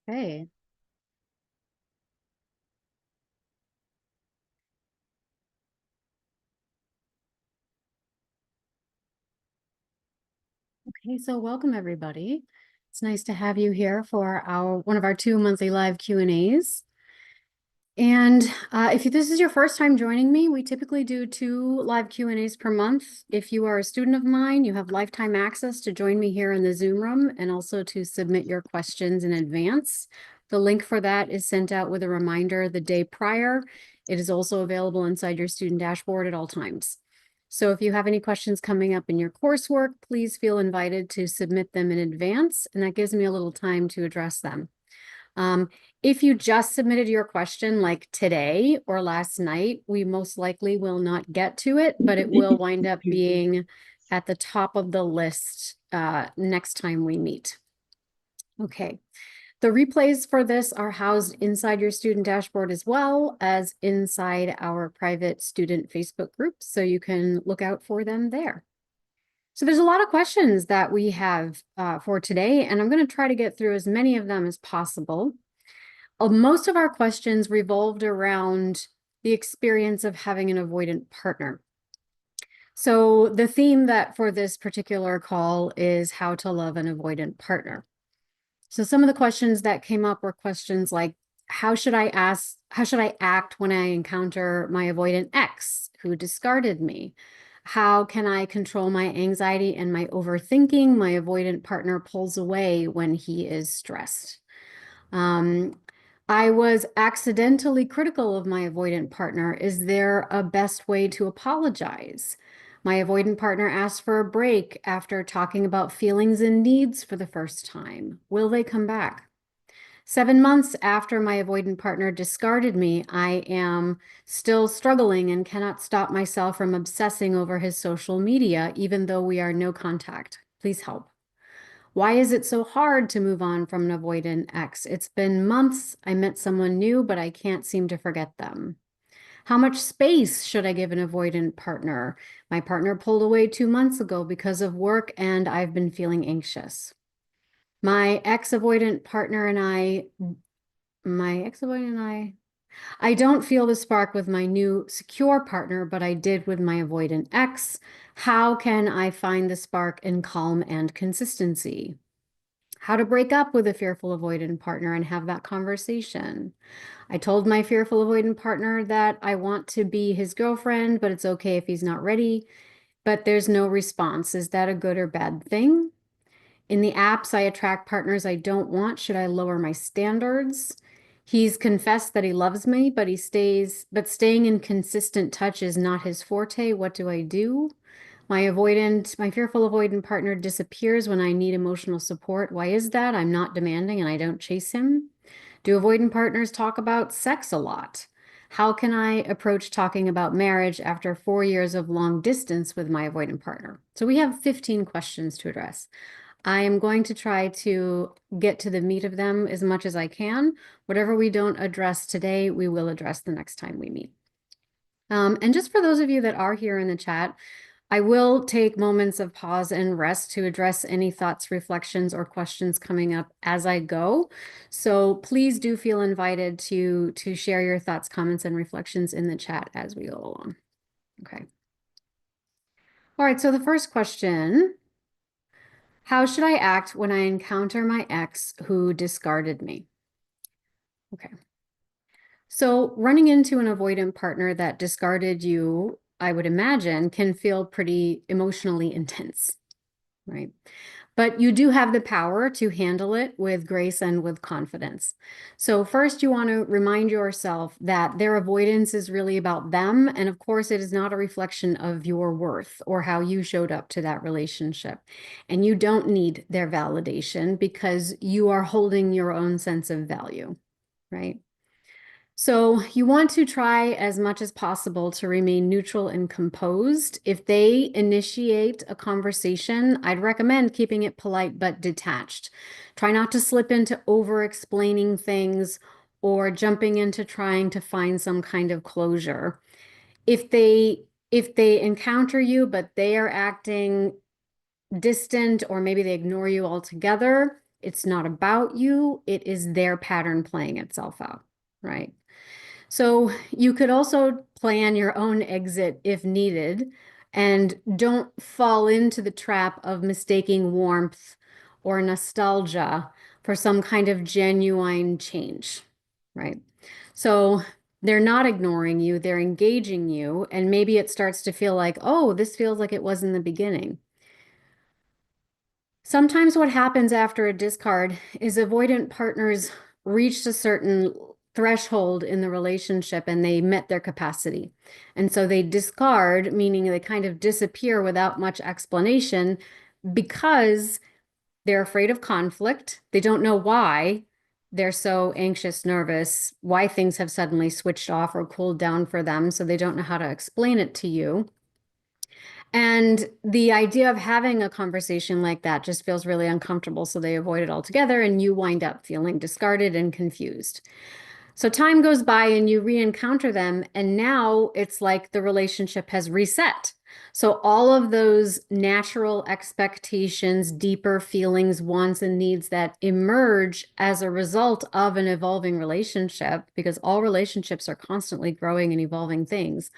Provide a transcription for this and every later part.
Okay. Okay, so welcome everybody. It's nice to have you here for our one of our two monthly live Q&As. And if this is your first time joining me, we typically do two live Q&As per month. If you are a student of mine, you have lifetime access to join me here in the Zoom room and also to submit your questions in advance. The link for that is sent out with a reminder the day prior. It is also available inside your student dashboard at all times. So if you have any questions coming up in your coursework, please feel invited to submit them in advance, and that gives me a little time to address them. If you just submitted your question like today or last night, we most likely will not get to it, but it will wind up being at the top of the list next time we meet. Okay. The replays for this are housed inside your student dashboard as well as inside our private student Facebook group, so you can look out for them there. So there's a lot of questions that we have for today, and I'm going to try to get through as many of them as possible. Most of our questions revolved around the experience of having an avoidant partner. So the theme that for this particular call is how to love an avoidant partner. So some of the questions that came up were questions like, how should I act when I encounter my avoidant ex who discarded me? How can I control my anxiety and my overthinking? My avoidant partner pulls away when he is stressed. I was accidentally critical of my avoidant partner. Is there a best way to apologize? My avoidant partner asked for a break after talking about feelings and needs for the first time. Will they come back? 7 months after my avoidant partner discarded me, I am still struggling and cannot stop myself from obsessing over his social media, even though we are no contact. Please help. Why is it so hard to move on from an avoidant ex? It's been months. I met someone new, but I can't seem to forget them. How much space should I give an avoidant partner? My partner pulled away 2 months ago because of work, and I've been feeling anxious. My ex-avoidant partner and I don't feel the spark with my new secure partner, but I did with my avoidant ex. How can I find the spark in calm and consistency? How to break up with a fearful avoidant partner and have that conversation. I told my fearful avoidant partner that I want to be his girlfriend, but it's okay if he's not ready. But there's no response. Is that a good or bad thing? In the apps, I attract partners I don't want. Should I lower my standards? He's confessed that he loves me, but staying in consistent touch is not his forte. What do I do? My fearful avoidant partner disappears when I need emotional support. Why is that? I'm not demanding and I don't chase him. Do avoidant partners talk about sex a lot? How can I approach talking about marriage after 4 years of long distance with my avoidant partner? So we have 15 questions to address. I am going to try to get to the meat of them as much as I can. Whatever we don't address today, we will address the next time we meet. And just for those of you that are here in the chat, I will take moments of pause and rest to address any thoughts, reflections, or questions coming up as I go. So please do feel invited to share your thoughts, comments, and reflections in the chat as we go along. Okay. All right, so the first question, how should I act when I encounter my ex who discarded me? Okay. So running into an avoidant partner that discarded you, I would imagine, can feel pretty emotionally intense, right? But you do have the power to handle it with grace and with confidence. So first, you want to remind yourself that their avoidance is really about them. And of course, it is not a reflection of your worth or how you showed up to that relationship. And you don't need their validation because you are holding your own sense of value, right? So you want to try as much as possible to remain neutral and composed. If they initiate a conversation, I'd recommend keeping it polite but detached. Try not to slip into over-explaining things or jumping into trying to find some kind of closure. If they encounter you, but they are acting distant or maybe they ignore you altogether, It's not about you. It is their pattern playing itself out, right? So you could also plan your own exit if needed, and don't fall into the trap of mistaking warmth or nostalgia for some kind of genuine change, right? So they're not ignoring you, they're engaging you, and maybe it starts to feel like, oh, this feels like it was in the beginning. Sometimes what happens after a discard is avoidant partners reached a certain threshold in the relationship and they met their capacity. And so they discard, meaning they kind of disappear without much explanation because they're afraid of conflict. They don't know why they're so anxious, nervous, why things have suddenly switched off or cooled down for them. So they don't know how to explain it to you. And the idea of having a conversation like that just feels really uncomfortable. So they avoid it altogether, and you wind up feeling discarded and confused. So time goes by and you re-encounter them, and now it's like the relationship has reset. So all of those natural expectations, deeper feelings, wants, and needs that emerge as a result of an evolving relationship, because all relationships are constantly growing and evolving things,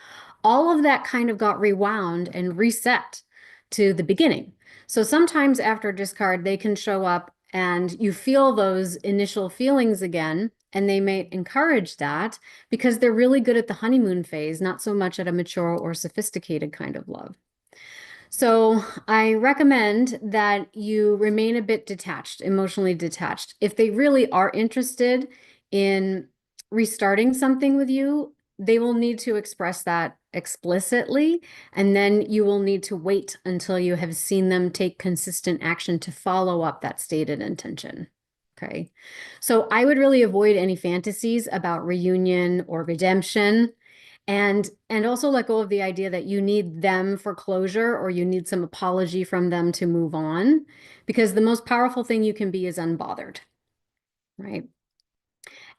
all of that kind of got rewound and reset to the beginning. So sometimes after discard, they can show up and you feel those initial feelings again, and they may encourage that because they're really good at the honeymoon phase, not so much at a mature or sophisticated kind of love. So I recommend that you remain a bit detached, emotionally detached. If they really are interested in restarting something with you, they will need to express that explicitly, and then you will need to wait until you have seen them take consistent action to follow up that stated intention. Okay. So I would really avoid any fantasies about reunion or redemption, and also let go of the idea that you need them for closure or you need some apology from them to move on, because the most powerful thing you can be is unbothered, right?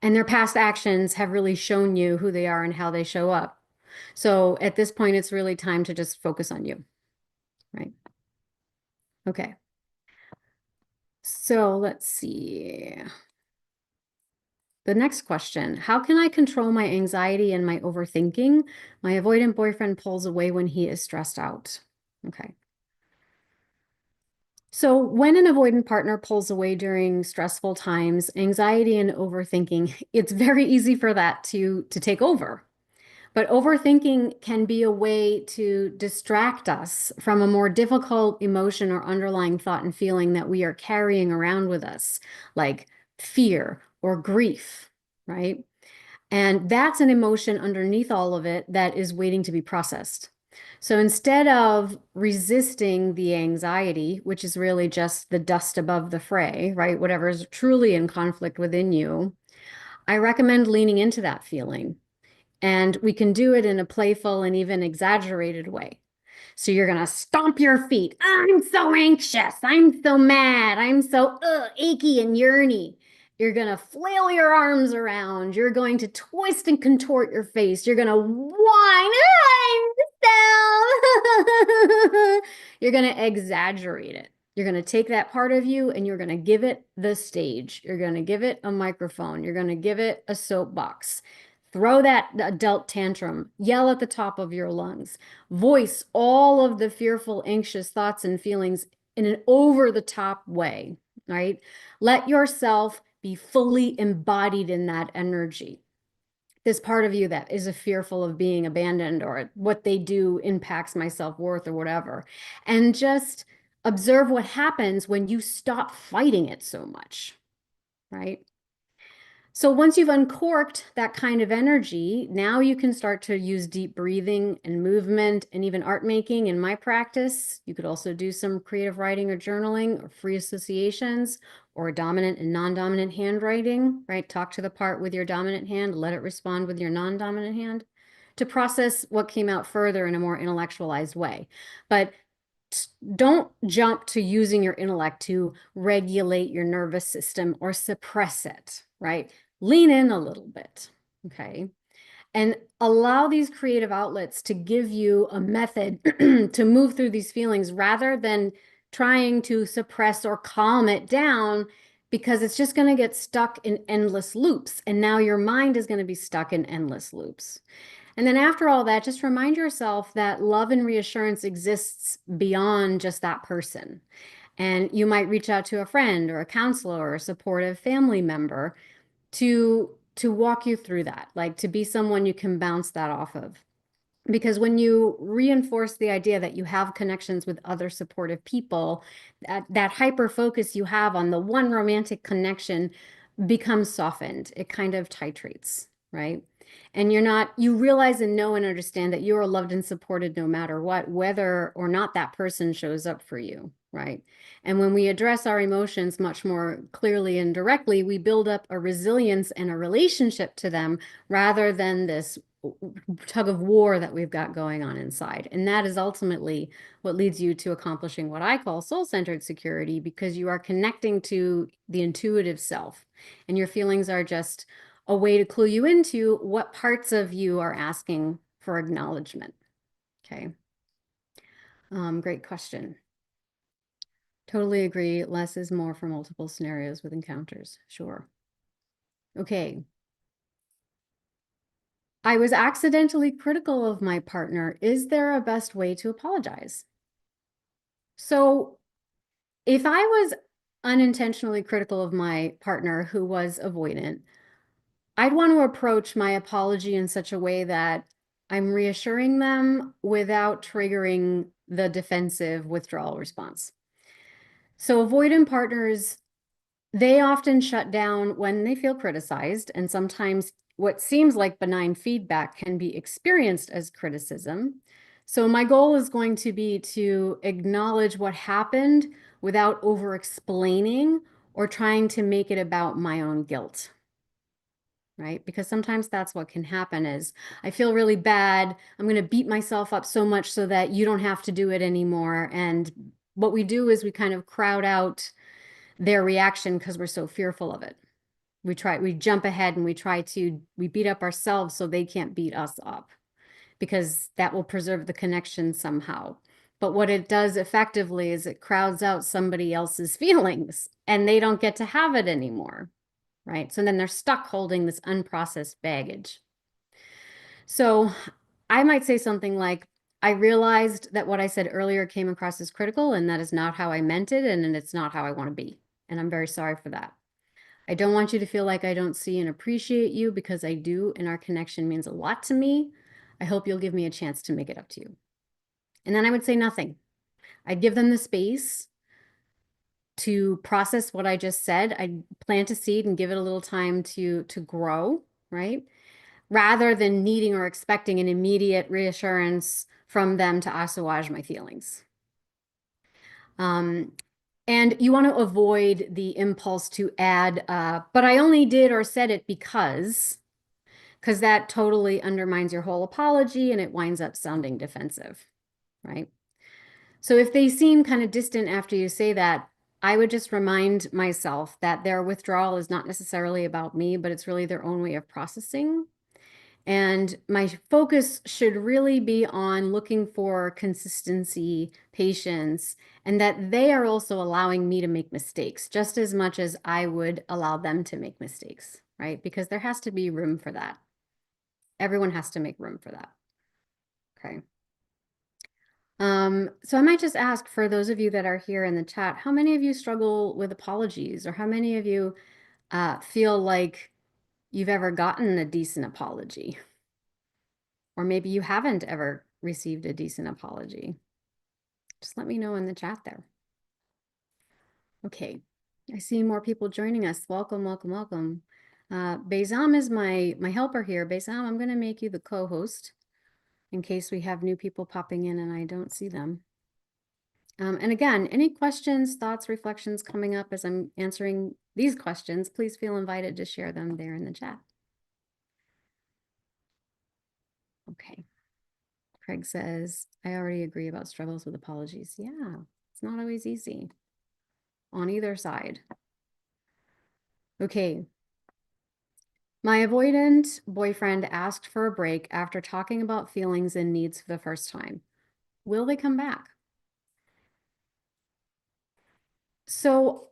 And their past actions have really shown you who they are and how they show up. So at this point, it's really time to just focus on you, right? Okay. So let's see. The next question, how can I control my anxiety and my overthinking? My avoidant boyfriend pulls away when he is stressed out. Okay. So when an avoidant partner pulls away during stressful times, anxiety and overthinking, it's very easy for that to take over. But overthinking can be a way to distract us from a more difficult emotion or underlying thought and feeling that we are carrying around with us, like fear or grief, right? And that's an emotion underneath all of it that is waiting to be processed. So instead of resisting the anxiety, which is really just the dust above the fray, right? Whatever is truly in conflict within you, I recommend leaning into that feeling. And we can do it in a playful and even exaggerated way. So you're going to stomp your feet. I'm so anxious. I'm so mad. I'm so achy and yearny. You're going to flail your arms around. You're going to twist and contort your face. You're going to whine. I'm down. You're going to exaggerate it. You're going to take that part of you and you're going to give it the stage. You're going to give it a microphone. You're going to give it a soapbox. Throw that adult tantrum, yell at the top of your lungs, voice all of the fearful, anxious thoughts and feelings in an over the top way, right? Let yourself be fully embodied in that energy. This part of you that is a fearful of being abandoned or what they do impacts my self-worth or whatever. And just observe what happens when you stop fighting it so much, right? So once you've uncorked that kind of energy, now you can start to use deep breathing and movement and even art making. In my practice, you could also do some creative writing or journaling or free associations or dominant and non-dominant handwriting, right? Talk to the part with your dominant hand, let it respond with your non-dominant hand to process what came out further in a more intellectualized way. But don't jump to using your intellect to regulate your nervous system or suppress it, right? Lean in a little bit, okay? And allow these creative outlets to give you a method to move through these feelings rather than trying to suppress or calm it down. because it's just going to get stuck in endless loops. And now your mind is going to be stuck in endless loops. And then after all that, just remind yourself that love and reassurance exists beyond just that person. And you might reach out to a friend or a counselor or a supportive family member to walk you through that, like to be someone you can bounce that off of. Because when you reinforce the idea that you have connections with other supportive people, that hyper focus you have on the one romantic connection becomes softened. It kind of titrates, right? And you realize and know and understand that you are loved and supported no matter what, whether or not that person shows up for you, right? And when we address our emotions much more clearly and directly, we build up a resilience and a relationship to them rather than this tug of war that we've got going on inside. And that is ultimately what leads you to accomplishing what I call soul-centered security, because you are connecting to the intuitive self, and your feelings are just a way to clue you into what parts of you are asking for acknowledgement. Okay. Great question. Totally agree. Less is more for multiple scenarios with encounters. Sure. Okay. I was accidentally critical of my partner. Is there a best way to apologize? So if I was unintentionally critical of my partner who was avoidant, I'd want to approach my apology in such a way that I'm reassuring them without triggering the defensive withdrawal response. So avoidant partners, they often shut down when they feel criticized, and sometimes what seems like benign feedback can be experienced as criticism. So my goal is going to be to acknowledge what happened without over-explaining or trying to make it about my own guilt, right? Because sometimes that's what can happen is I feel really bad. I'm going to beat myself up so much so that you don't have to do it anymore. And what we do is we kind of crowd out their reaction because we're so fearful of it. We jump ahead and we beat up ourselves so they can't beat us up, because that will preserve the connection somehow. But what it does effectively is it crowds out somebody else's feelings and they don't get to have it anymore, right? So then they're stuck holding this unprocessed baggage. So I might say something like, I realized that what I said earlier came across as critical, and that is not how I meant it, and it's not how I want to be. And I'm very sorry for that. I don't want you to feel like I don't see and appreciate you, because I do, and our connection means a lot to me. I hope you'll give me a chance to make it up to you. And then I would say nothing. I'd give them the space to process what I just said. I'd plant a seed and give it a little time to grow, right? Rather than needing or expecting an immediate reassurance from them to assuage my feelings. And you want to avoid the impulse to add, but I only did or said it because that totally undermines your whole apology and it winds up sounding defensive, right? So if they seem kind of distant after you say that, I would just remind myself that their withdrawal is not necessarily about me, but it's really their own way of processing. And my focus should really be on looking for consistency, patience, and that they are also allowing me to make mistakes just as much as I would allow them to make mistakes, right? Because there has to be room for that. Everyone has to make room for that. Okay. So I might just ask, for those of you that are here in the chat, how many of you struggle with apologies, or how many of you feel like you've ever gotten a decent apology? Or maybe you haven't ever received a decent apology. Just let me know in the chat there. Okay, I see more people joining us. Welcome, welcome, welcome. Bezam is my helper here. Bezam, I'm going to make you the co-host in case we have new people popping in and I don't see them. And again, any questions, thoughts, reflections coming up as I'm answering these questions, please feel invited to share them there in the chat. Okay. Craig says, I already agree about struggles with apologies. Yeah, it's not always easy on either side. Okay. My avoidant boyfriend asked for a break after talking about feelings and needs for the first time. Will they come back? So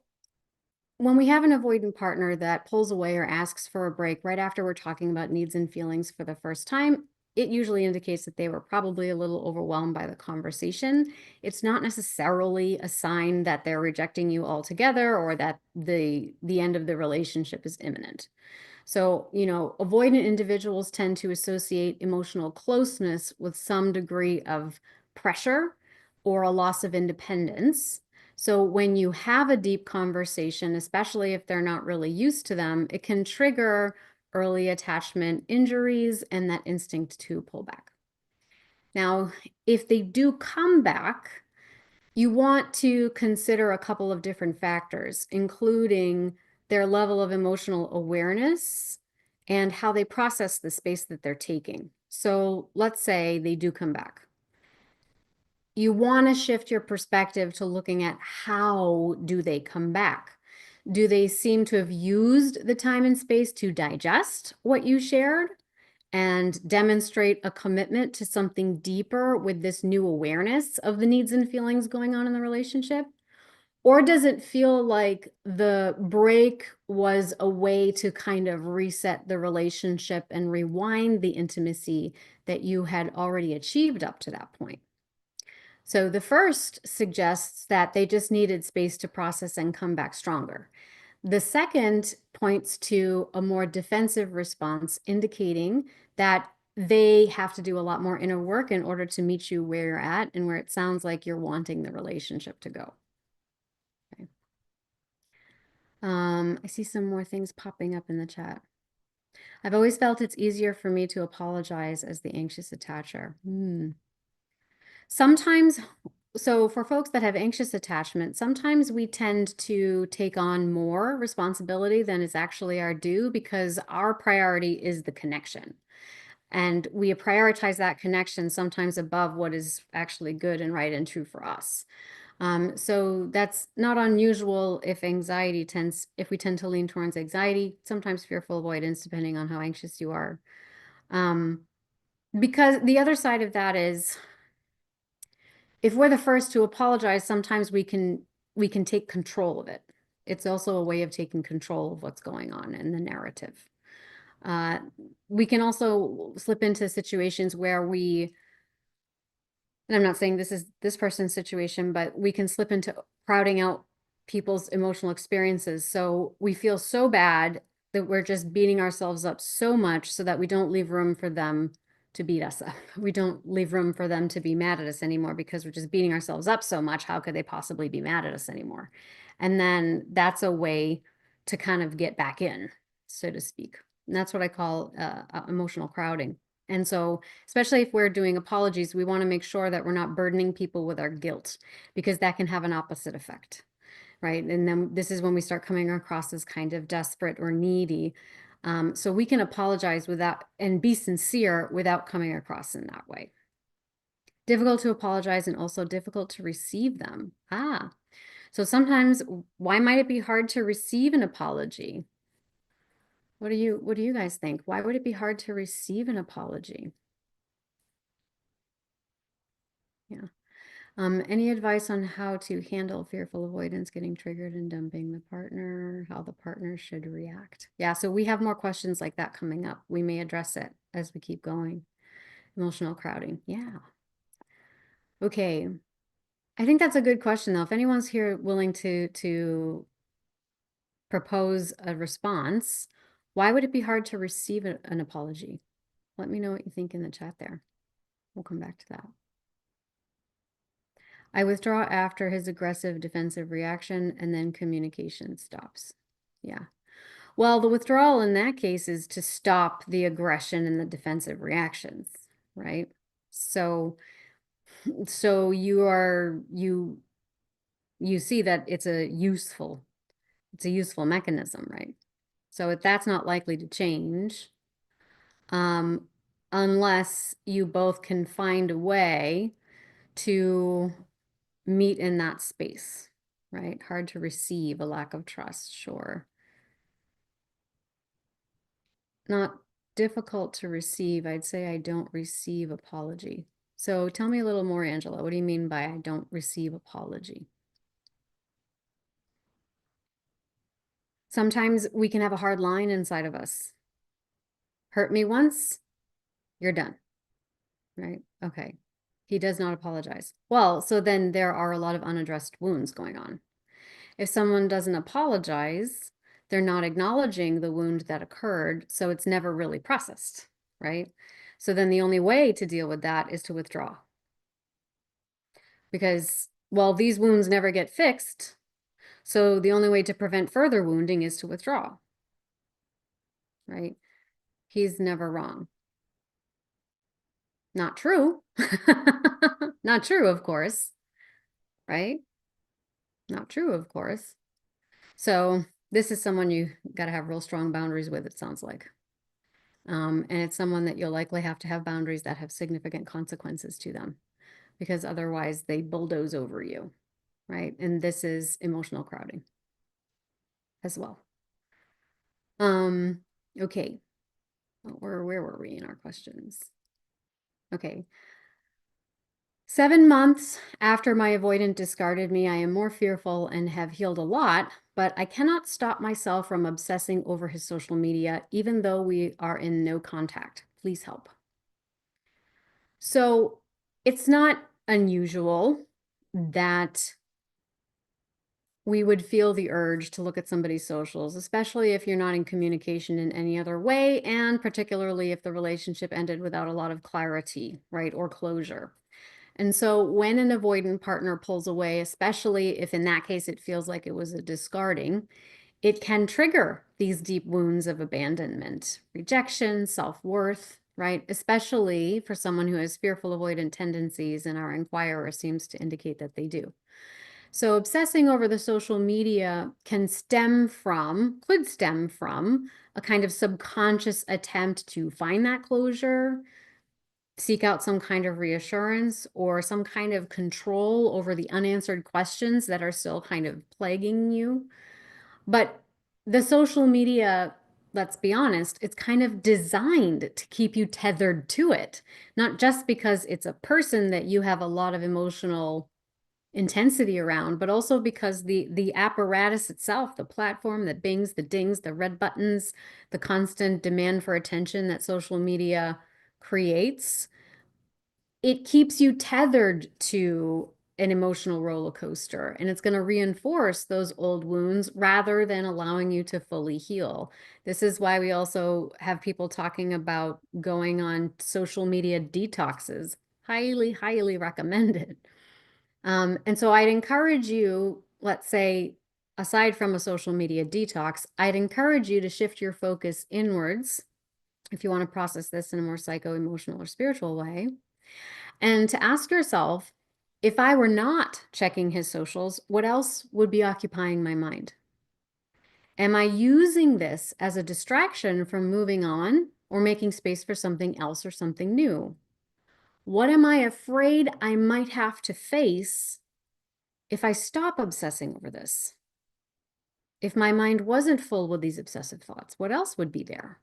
when we have an avoidant partner that pulls away or asks for a break right after we're talking about needs and feelings for the first time, it usually indicates that they were probably a little overwhelmed by the conversation. It's not necessarily a sign that they're rejecting you altogether or that the end of the relationship is imminent. So, avoidant individuals tend to associate emotional closeness with some degree of pressure or a loss of independence. So, when you have a deep conversation, especially if they're not really used to them, it can trigger early attachment injuries and that instinct to pull back. Now, if they do come back, you want to consider a couple of different factors, including their level of emotional awareness and how they process the space that they're taking. So let's say they do come back. You want to shift your perspective to looking at how do they come back? Do they seem to have used the time and space to digest what you shared and demonstrate a commitment to something deeper with this new awareness of the needs and feelings going on in the relationship? Or does it feel like the break was a way to kind of reset the relationship and rewind the intimacy that you had already achieved up to that point? So the first suggests that they just needed space to process and come back stronger. The second points to a more defensive response, indicating that they have to do a lot more inner work in order to meet you where you're at and where it sounds like you're wanting the relationship to go. Okay. I see some more things popping up in the chat. I've always felt it's easier for me to apologize as the anxious attacher. Sometimes, so for folks that have anxious attachment, sometimes we tend to take on more responsibility than is actually our due because our priority is the connection. And we prioritize that connection sometimes above what is actually good and right and true for us. So that's not unusual if if we tend to lean towards anxiety, sometimes fearful avoidance, depending on how anxious you are. Um, because the other side of that is if we're the first to apologize, sometimes we can take control of it. It's also a way of taking control of what's going on in the narrative. Uh, we can also slip into situations where and I'm not saying this is this person's situation, but we can slip into crowding out people's emotional experiences. So we feel so bad that we're just beating ourselves up so much so that we don't leave room for them to beat us up. We don't leave room for them to be mad at us anymore because we're just beating ourselves up so much. How could they possibly be mad at us anymore? And then that's a way to kind of get back in, so to speak. And that's what I call emotional crowding. And so, especially if we're doing apologies, we want to make sure that we're not burdening people with our guilt because that can have an opposite effect, right? And then this is when we start coming across as kind of desperate or needy. So we can apologize without and be sincere without coming across in that way. Difficult to apologize and also difficult to receive them. So sometimes why might it be hard to receive an apology? What do you guys think? Why would it be hard to receive an apology? Yeah. Any advice on how to handle fearful avoidance, getting triggered and dumping the partner, how the partner should react? Yeah, so we have more questions like that coming up. We may address it as we keep going. Emotional crowding. Yeah. Okay. I think that's a good question though. If anyone's here willing to propose a response, why would it be hard to receive an apology? Let me know what you think in the chat there. We'll come back to that. I withdraw after his aggressive defensive reaction and then communication stops. Yeah. Well, the withdrawal in that case is to stop the aggression and the defensive reactions, right? So you see that it's a useful mechanism, right? So if that's not likely to change, um, unless you both can find a way to meet in that space, right? Hard to receive, a lack of trust, sure. Not difficult to receive. I'd say I don't receive apology. So tell me a little more, Angela. What do you mean by I don't receive apology? Sometimes we can have a hard line inside of us. Hurt me once, you're done, right? Okay. He does not apologize. Well, so then there are a lot of unaddressed wounds going on. If someone doesn't apologize, they're not acknowledging the wound that occurred, so it's never really processed, right? So then the only way to deal with that is to withdraw. Because, well, these wounds never get fixed, so the only way to prevent further wounding is to withdraw, right? He's never wrong. Not true. Not true, of course, right? Not true, of course. So this is someone you got to have real strong boundaries with, it sounds like. And it's someone that you'll likely have to have boundaries that have significant consequences to them, because otherwise they bulldoze over you, right? And this is emotional crowding as well. Okay. Where were we in our questions? Okay. 7 months after my avoidant discarded me, I am more fearful and have healed a lot, but I cannot stop myself from obsessing over his social media, even though we are in no contact. Please help. So it's not unusual that we would feel the urge to look at somebody's socials, especially if you're not in communication in any other way, and particularly if the relationship ended without a lot of clarity, right, or closure. And so when an avoidant partner pulls away, especially if in that case it feels like it was a discarding, it can trigger these deep wounds of abandonment, rejection, self-worth, right? Especially for someone who has fearful avoidant tendencies, and our inquirer seems to indicate that they do. So obsessing over the social media could stem from a kind of subconscious attempt to find that closure, seek out some kind of reassurance, or some kind of control over the unanswered questions that are still kind of plaguing you. But the social media, let's be honest, it's kind of designed to keep you tethered to it, not just because it's a person that you have a lot of emotional intensity around, but also because the apparatus itself, the platform that bings, the dings, the red buttons, the constant demand for attention that social media creates, it keeps you tethered to an emotional roller coaster, and it's going to reinforce those old wounds rather than allowing you to fully heal. This is why we also have people talking about going on social media detoxes. Highly, highly recommended. And so I'd encourage you, let's say, aside from a social media detox, I'd encourage you to shift your focus inwards if you want to process this in a more psycho-emotional or spiritual way, and to ask yourself, if I were not checking his socials, what else would be occupying my mind? Am I using this as a distraction from moving on or making space for something else or something new? What am I afraid I might have to face if I stop obsessing over this? If my mind wasn't full with these obsessive thoughts, what else would be there?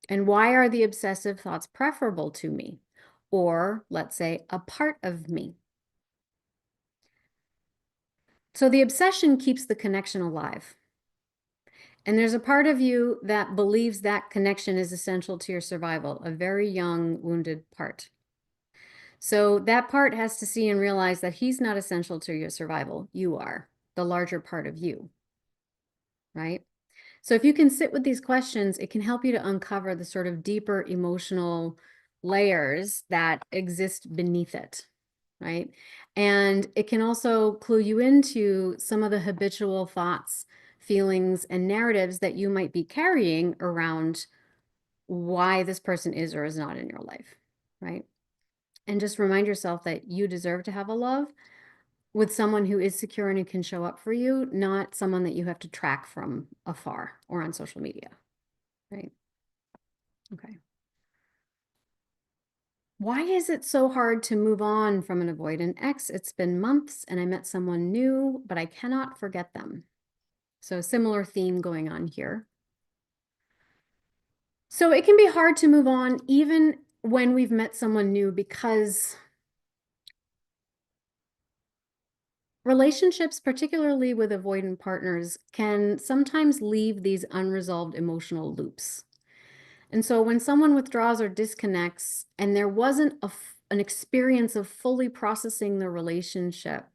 And why are the obsessive thoughts preferable to me? Or let's say a part of me. So the obsession keeps the connection alive. And there's a part of you that believes that connection is essential to your survival, a very young, wounded part. So that part has to see and realize that he's not essential to your survival. You are, the larger part of you, right? So if you can sit with these questions, it can help you to uncover the sort of deeper emotional layers that exist beneath it, right? And it can also clue you into some of the habitual thoughts, feelings, and narratives that you might be carrying around why this person is or is not in your life, right? And just remind yourself that you deserve to have a love with someone who is secure and who can show up for you, not someone that you have to track from afar or on social media, right? Okay. Why is it so hard to move on from an avoidant ex? It's been months and I met someone new, but I cannot forget them. So similar theme going on here. So it can be hard to move on even when we've met someone new, because Relationships, particularly with avoidant partners, can sometimes leave these unresolved emotional loops. And so when someone withdraws or disconnects and there wasn't an experience of fully processing the relationship,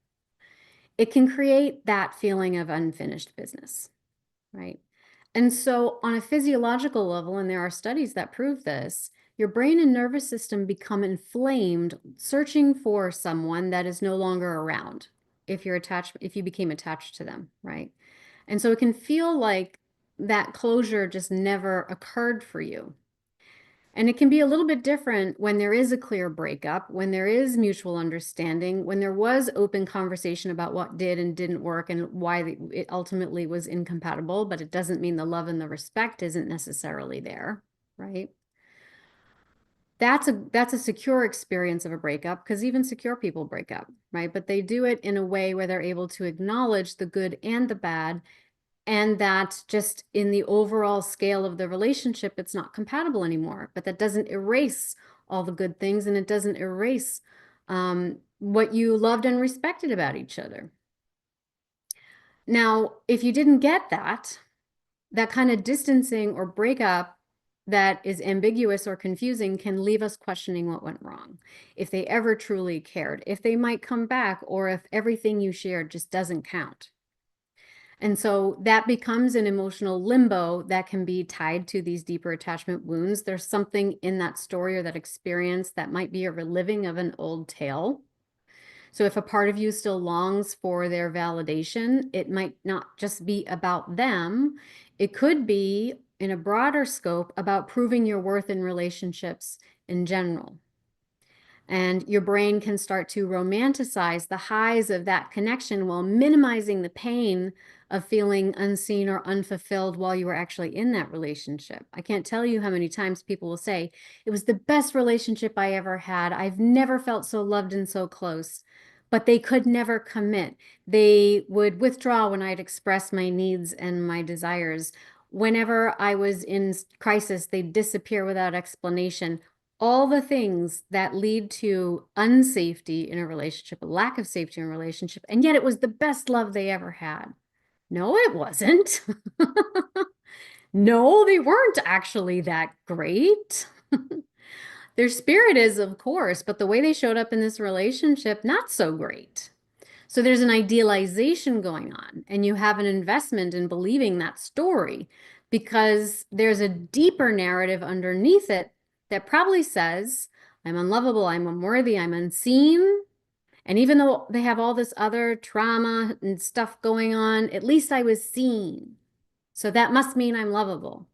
it can create that feeling of unfinished business, right? And so on a physiological level, and there are studies that prove this, your brain and nervous system become inflamed searching for someone that is no longer around if you became attached to them, right? And so it can feel like that closure just never occurred for you. And it can be a little bit different when there is a clear breakup, when there is mutual understanding, when there was open conversation about what did and didn't work and why it ultimately was incompatible, but it doesn't mean the love and the respect isn't necessarily there, right? That's a secure experience of a breakup because even secure people break up, right? But they do it in a way where they're able to acknowledge the good and the bad, and that just in the overall scale of the relationship, it's not compatible anymore. But that doesn't erase all the good things, and it doesn't erase what you loved and respected about each other. Now, if you didn't get that kind of distancing or breakup that is ambiguous or confusing can leave us questioning what went wrong. If they ever truly cared, if they might come back, or if everything you shared just doesn't count. And so that becomes an emotional limbo that can be tied to these deeper attachment wounds. There's something in that story or that experience that might be a reliving of an old tale. So if a part of you still longs for their validation, it might not just be about them. It could be, in a broader scope, about proving your worth in relationships in general. And your brain can start to romanticize the highs of that connection while minimizing the pain of feeling unseen or unfulfilled while you were actually in that relationship. I can't tell you how many times people will say, it was the best relationship I ever had. I've never felt so loved and so close. But they could never commit. They would withdraw when I'd express my needs and my desires. Whenever I was in crisis, they'd disappear without explanation. All the things that lead to unsafety in a relationship, a lack of safety in a relationship, and yet it was the best love they ever had. No, it wasn't. No, they weren't actually that great. Their spirit is, of course, but the way they showed up in this relationship, not so great. So there's an idealization going on, and you have an investment in believing that story because there's a deeper narrative underneath it that probably says, I'm unlovable, I'm unworthy, I'm unseen. And even though they have all this other trauma and stuff going on, at least I was seen. So that must mean I'm lovable,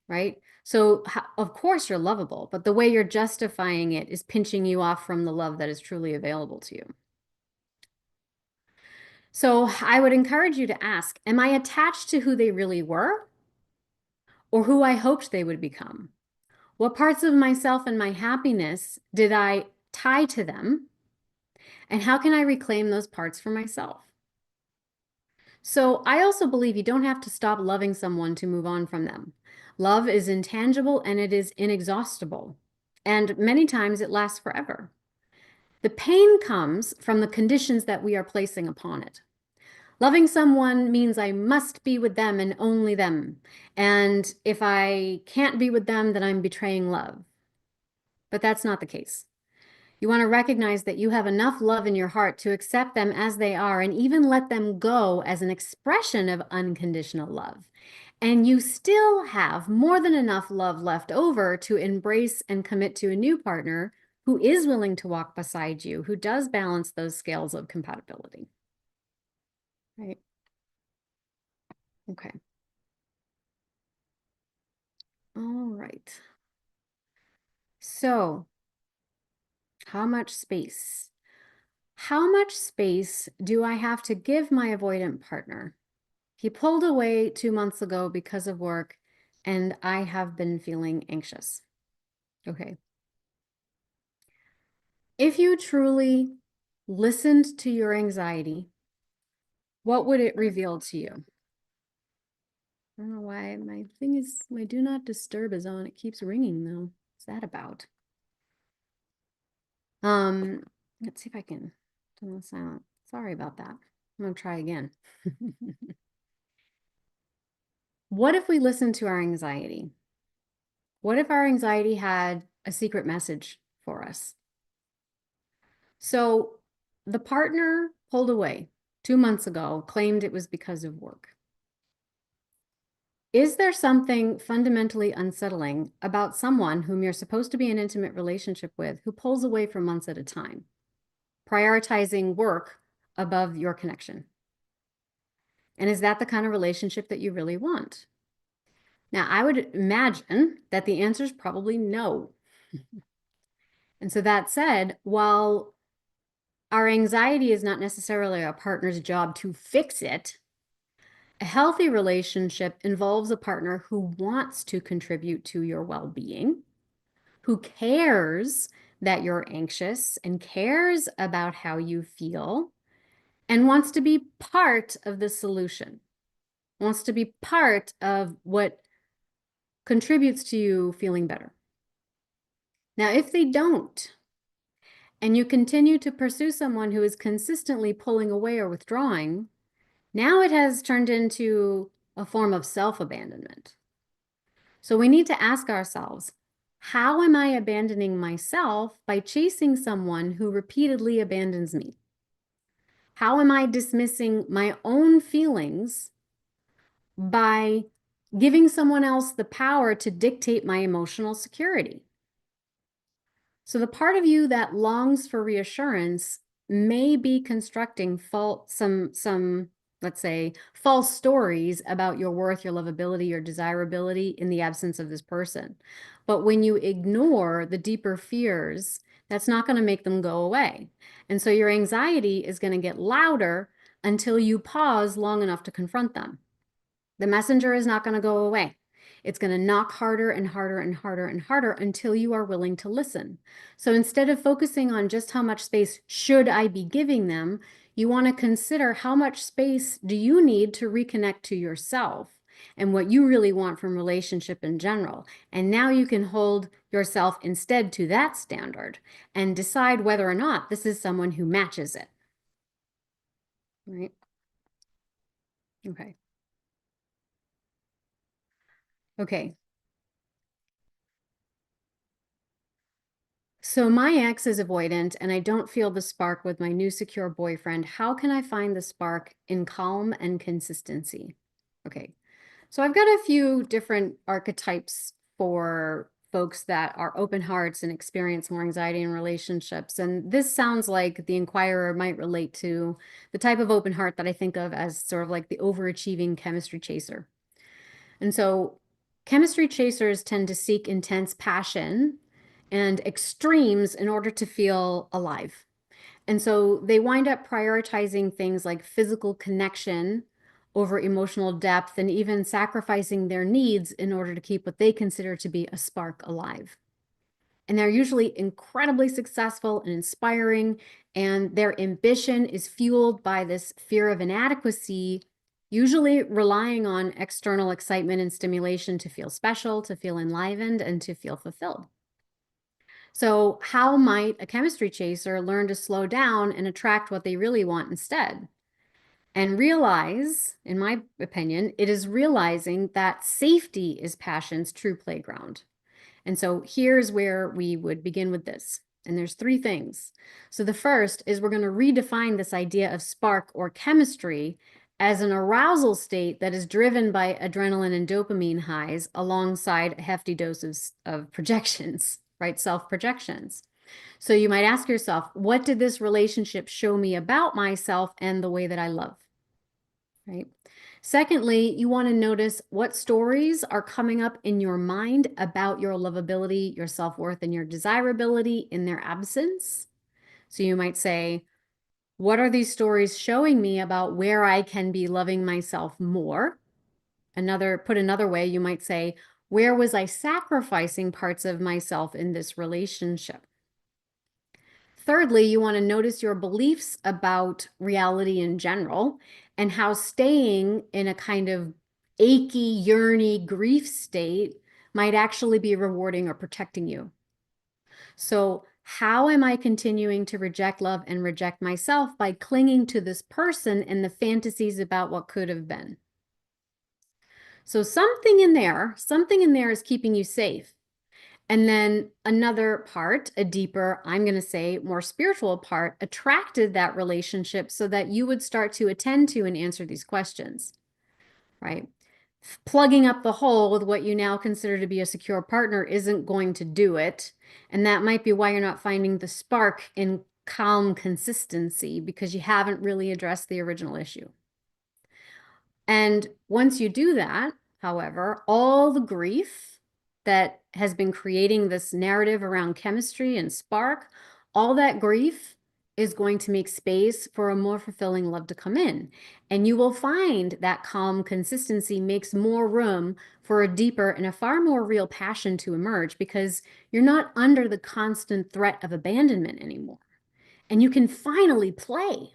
right? So, of course, you're lovable, but the way you're justifying it is pinching you off from the love that is truly available to you. So I would encourage you to ask, am I attached to who they really were or who I hoped they would become? What parts of myself and my happiness did I tie to them? And how can I reclaim those parts for myself? So I also believe you don't have to stop loving someone to move on from them. Love is intangible and it is inexhaustible. And many times it lasts forever. The pain comes from the conditions that we are placing upon it. Loving someone means I must be with them and only them. And if I can't be with them, then I'm betraying love. But that's not the case. You want to recognize that you have enough love in your heart to accept them as they are and even let them go as an expression of unconditional love. And you still have more than enough love left over to embrace and commit to a new partner who is willing to walk beside you, who does balance those scales of compatibility. Right? Okay. All right. So, how much space? How much space do I have to give my avoidant partner? He pulled away 2 months ago because of work, and I have been feeling anxious. Okay. If you truly listened to your anxiety, what would it reveal to you? I don't know why my do not disturb is on. It keeps ringing though. What's that about? Um, let's see if I can turn on silent. Sorry about that. I'm going to try again. What if we listen to our anxiety? What if our anxiety had a secret message for us? So the partner pulled away 2 months ago, claimed it was because of work. Is there something fundamentally unsettling about someone whom you're supposed to be in an intimate relationship with who pulls away for months at a time, prioritizing work above your connection? And is that the kind of relationship that you really want? Now, I would imagine that the answer is probably no. And so that said, while our anxiety is not necessarily a partner's job to fix it, a healthy relationship involves a partner who wants to contribute to your well-being, who cares that you're anxious and cares about how you feel, and wants to be part of the solution, wants to be part of what contributes to you feeling better. Now, if they don't, and you continue to pursue someone who is consistently pulling away or withdrawing, now it has turned into a form of self-abandonment. So we need to ask ourselves, how am I abandoning myself by chasing someone who repeatedly abandons me? How am I dismissing my own feelings by giving someone else the power to dictate my emotional security? So the part of you that longs for reassurance may be constructing let's say, false stories about your worth, your lovability, your desirability in the absence of this person. But when you ignore the deeper fears, that's not going to make them go away. And so your anxiety is going to get louder until you pause long enough to confront them. The messenger is not going to go away. It's going to knock harder and harder and harder and harder until you are willing to listen. So instead of focusing on just how much space should I be giving them, you want to consider how much space do you need to reconnect to yourself and what you really want from relationship in general. And now you can hold yourself instead to that standard and decide whether or not this is someone who matches it. Right? Okay. Okay. So my ex is avoidant and I don't feel the spark with my new secure boyfriend. How can I find the spark in calm and consistency? Okay, so I've got a few different archetypes for folks that are open hearts and experience more anxiety in relationships. And this sounds like the inquirer might relate to the type of open heart that I think of as sort of like the overachieving chemistry chaser. And so chemistry chasers tend to seek intense passion and extremes in order to feel alive. And so they wind up prioritizing things like physical connection over emotional depth and even sacrificing their needs in order to keep what they consider to be a spark alive. And they're usually incredibly successful and inspiring, and their ambition is fueled by this fear of inadequacy, usually relying on external excitement and stimulation to feel special, to feel enlivened, and to feel fulfilled. So how might a chemistry chaser learn to slow down and attract what they really want instead? And realize, in my opinion, it is realizing that safety is passion's true playground. And so here's where we would begin with this. And there's three things. So the first is we're going to redefine this idea of spark or chemistry as an arousal state that is driven by adrenaline and dopamine highs alongside a hefty dose of projections, right? Self-projections. So you might ask yourself, what did this relationship show me about myself and the way that I love? Right? Secondly, you want to notice what stories are coming up in your mind about your lovability, your self-worth, and your desirability in their absence. So you might say, what are these stories showing me about where I can be loving myself more? Put another way, you might say, where was I sacrificing parts of myself in this relationship? Thirdly, you want to notice your beliefs about reality in general and how staying in a kind of achy, yearny grief state might actually be rewarding or protecting you. So How am I continuing to reject love and reject myself by clinging to this person and the fantasies about what could have been? So something in there is keeping you safe. And then another part, a deeper, I'm going to say more spiritual part, attracted that relationship so that you would start to attend to and answer these questions, right? Plugging up the hole with what you now consider to be a secure partner isn't going to do it. And that might be why you're not finding the spark in calm consistency, because you haven't really addressed the original issue. And once you do that, however, all the grief that has been creating this narrative around chemistry and spark, all that grief is going to make space for a more fulfilling love to come in. And you will find that calm consistency makes more room for a deeper and a far more real passion to emerge, because you're not under the constant threat of abandonment anymore. And you can finally play.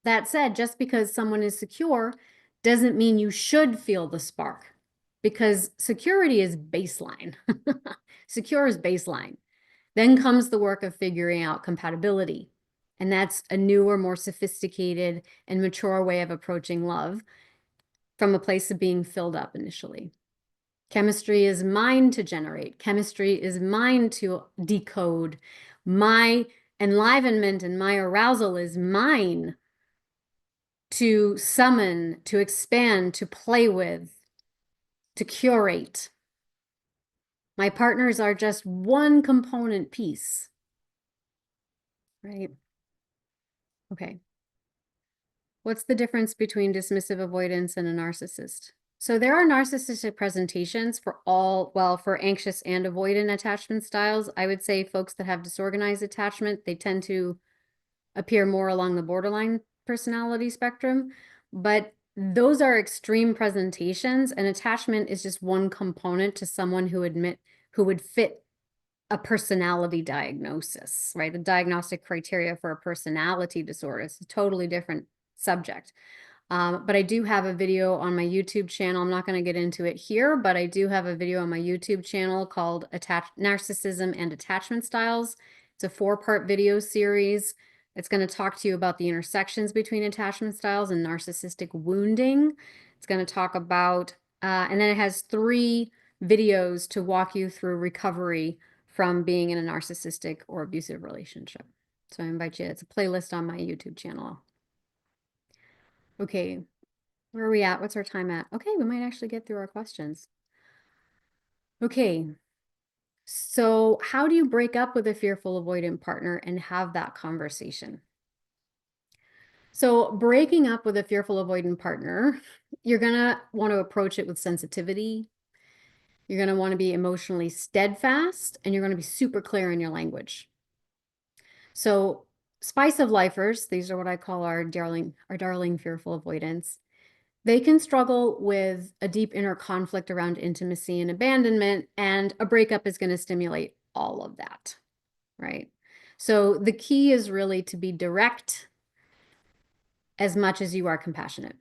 That said, just because someone is secure doesn't mean you should feel the spark, because security is baseline. Secure is baseline. Then comes the work of figuring out compatibility. And that's a newer, more sophisticated and mature way of approaching love from a place of being filled up initially. Chemistry is mine to generate. Chemistry is mine to decode. My enlivenment and my arousal is mine to summon, to expand, to play with, to curate. My partners are just one component piece, right? Okay. What's the difference between dismissive avoidance and a narcissist? So there are narcissistic presentations for all, well, for anxious and avoidant attachment styles. I would say folks that have disorganized attachment, they tend to appear more along the borderline personality spectrum, but those are extreme presentations, and attachment is just one component to someone who would fit a personality diagnosis, right? The diagnostic criteria for a personality disorder is a totally different subject. But I do have a video on my YouTube channel. I'm not going to get into it here, but I do have a video on my YouTube channel called Narcissism and Attachment Styles. It's a 4-part video series. It's going to talk to you about the intersections between attachment styles and narcissistic wounding. It's going to talk about, and then it has 3 videos to walk you through recovery from being in a narcissistic or abusive relationship. So I invite you, it's a playlist on my YouTube channel. Okay, where are we at? What's our time at? Okay, we might actually get through our questions. Okay, so how do you break up with a fearful avoidant partner and have that conversation? So breaking up with a fearful avoidant partner, you're gonna want to approach it with sensitivity. You're gonna want to be emotionally steadfast, and you're gonna be super clear in your language. So spice of lifers, these are what I call our darling fearful avoidants. They can struggle with a deep inner conflict around intimacy and abandonment, and a breakup is going to stimulate all of that, right? So the key is really to be direct as much as you are compassionate.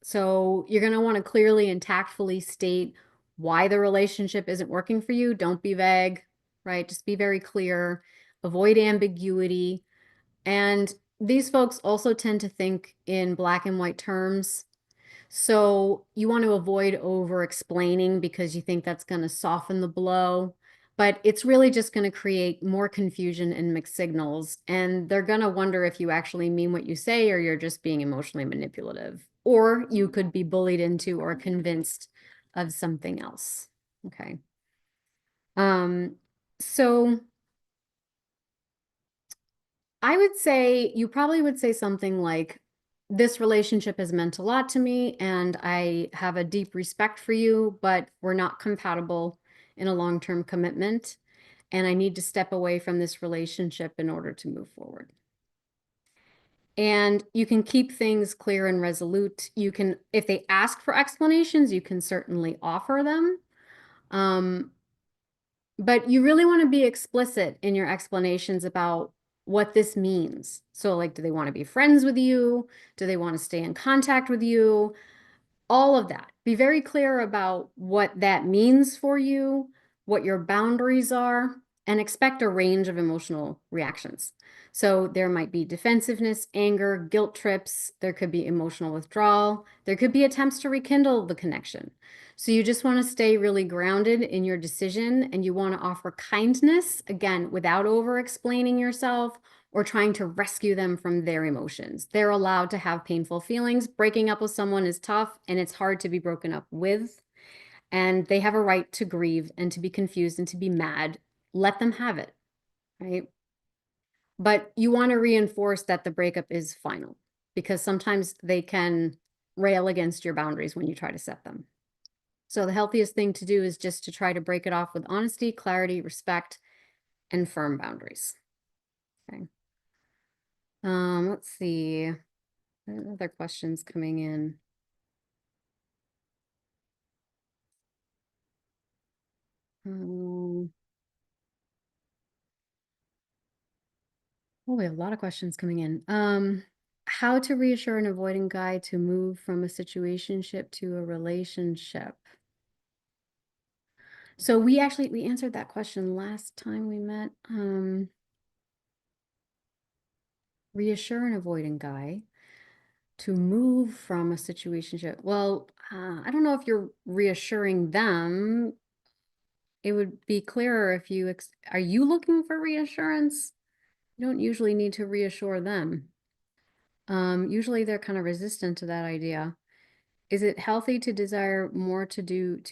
So you're going to want to clearly and tactfully state why the relationship isn't working for you. Don't be vague, right? Just be very clear. Avoid ambiguity. And these folks also tend to think in black and white terms. So you want to avoid over explaining because you think that's going to soften the blow, but it's really just going to create more confusion and mixed signals. And they're going to wonder if you actually mean what you say or you're just being emotionally manipulative, or you could be bullied into or convinced of something else. Okay. So I would say you probably would say something like, this relationship has meant a lot to me and I have a deep respect for you, but we're not compatible in a long-term commitment. And I need to step away from this relationship in order to move forward. And you can keep things clear and resolute. You can, if they ask for explanations, you can certainly offer them. But you really want to be explicit in your explanations about what this means. So like, do they want to be friends with you? Do they want to stay in contact with you? All of that. Be very clear about what that means for you, what your boundaries are, and expect a range of emotional reactions. So there might be defensiveness, anger, guilt trips. There could be emotional withdrawal. There could be attempts to rekindle the connection. So you just want to stay really grounded in your decision, and you want to offer kindness, again, without over explaining yourself or trying to rescue them from their emotions. They're allowed to have painful feelings. Breaking up with someone is tough, and it's hard to be broken up with. And they have a right to grieve and to be confused and to be mad. Let them have it, right? But you want to reinforce that the breakup is final, because sometimes they can rail against your boundaries when you try to set them. So the healthiest thing to do is just to try to break it off with honesty, clarity, respect, and firm boundaries. Okay. Let's see. Other questions coming in. Oh, we have a lot of questions coming in. How to reassure an avoiding guy to move from a situationship to a relationship. So we answered that question last time we met. Reassure an avoiding guy to move from a situationship. Well, I don't know if you're reassuring them. It would be clearer if you, are you looking for reassurance? You don't usually need to reassure them. Usually they're kind of resistant to that idea. Is it healthy to desire more to